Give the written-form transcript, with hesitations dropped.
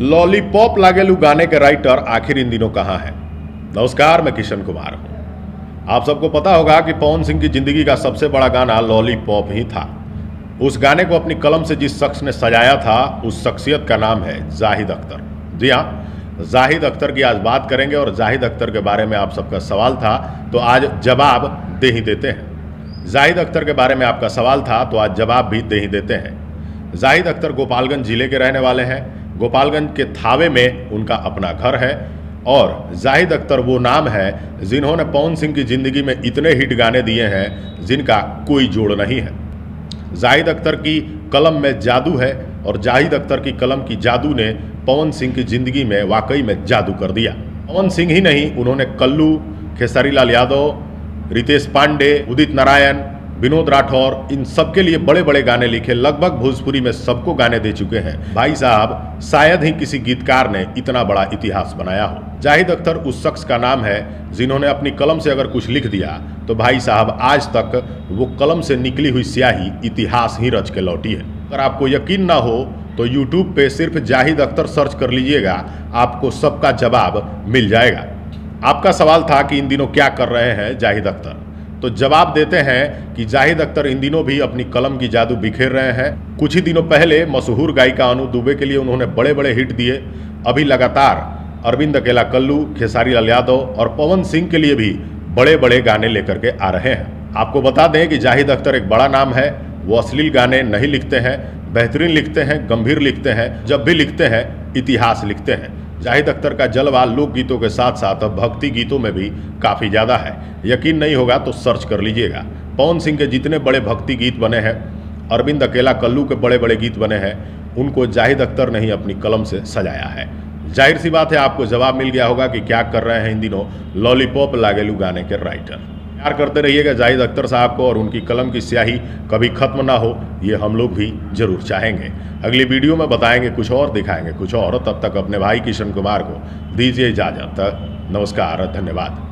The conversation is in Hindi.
लॉलीपॉप लागेलू गाने के राइटर आखिर इन दिनों कहाँ हैं? नमस्कार, मैं किशन कुमार हूँ। आप सबको पता होगा कि पवन सिंह की जिंदगी का सबसे बड़ा गाना लॉलीपॉप ही था। उस गाने को अपनी कलम से जिस शख्स ने सजाया था, उस शख्सियत का नाम है जाहिद अख्तर। जी हाँ, जाहिद अख्तर की आज बात करेंगे और जाहिद अख्तर के बारे में आप सबका सवाल था तो आज जवाब दे ही देते हैं। जाहिद अख्तर के बारे में आपका सवाल था तो आज जवाब भी दे ही देते हैं। जाहिद अख्तर गोपालगंज जिले के रहने वाले हैं। गोपालगंज के थावे में उनका अपना घर है और जाहिद अख्तर वो नाम है जिन्होंने पवन सिंह की ज़िंदगी में इतने हिट गाने दिए हैं जिनका कोई जोड़ नहीं है। जाहिद अख्तर की कलम में जादू है और जाहिद अख्तर की कलम की जादू ने पवन सिंह की ज़िंदगी में वाकई में जादू कर दिया। पवन सिंह ही नहीं, उन्होंने कल्लू, खेसारी लाल यादव, रितेश पांडे, उदित नारायण, विनोद राठौर, इन सब के लिए बड़े बड़े गाने लिखे। लगभग भोजपुरी में सबको गाने दे चुके हैं। भाई साहब, शायद ही किसी गीतकार ने इतना बड़ा इतिहास बनाया हो। जाहिद अख्तर उस शख्स का नाम है जिन्होंने अपनी कलम से अगर कुछ लिख दिया तो भाई साहब आज तक वो कलम से निकली हुई स्याही इतिहास ही रच के लौटी है। अगर आपको यकीन ना हो तो यूट्यूब पे सिर्फ जाहिद अख्तर सर्च कर लीजिएगा, आपको सबका जवाब मिल जाएगा। आपका सवाल था कि इन दिनों क्या कर रहे हैं जाहिद अख्तर, तो जवाब देते हैं कि जाहिद अख्तर इन दिनों भी अपनी कलम की जादू बिखेर रहे हैं। कुछ ही दिनों पहले मशहूर गायिका अनु दुबे के लिए उन्होंने बड़े बड़े हिट दिए। अभी लगातार अरविंद अकेला कल्लू, खेसारी लाल यादव और पवन सिंह के लिए भी बड़े बड़े गाने लेकर के आ रहे हैं। आपको बता दें कि जाहिद अख्तर एक बड़ा नाम है। वो अश्लील गाने नहीं लिखते हैं, बेहतरीन लिखते हैं, गंभीर लिखते हैं। जब भी लिखते हैं इतिहास लिखते हैं। जाहिद अख्तर का जलवा लोकगीतों के साथ साथ भक्ति गीतों में भी काफ़ी ज़्यादा है। यकीन नहीं होगा तो सर्च कर लीजिएगा। पवन सिंह के जितने बड़े भक्ति गीत बने हैं, अरविंद अकेला कल्लू के बड़े बड़े गीत बने हैं, उनको जाहिद अख्तर ने ही अपनी कलम से सजाया है। जाहिर सी बात है आपको जवाब मिल गया होगा कि क्या कर रहे हैं इन दिनों लॉलीपॉप लागेलू गाने के राइटर। प्यार करते रहिएगा जाहिद अख्तर साहब को और उनकी कलम की स्याही कभी खत्म ना हो, ये हम लोग भी जरूर चाहेंगे। अगली वीडियो में बताएंगे कुछ और, दिखाएंगे कुछ और। तब तक अपने भाई किशन कुमार को दीजिए इजाजत। नमस्कार, धन्यवाद।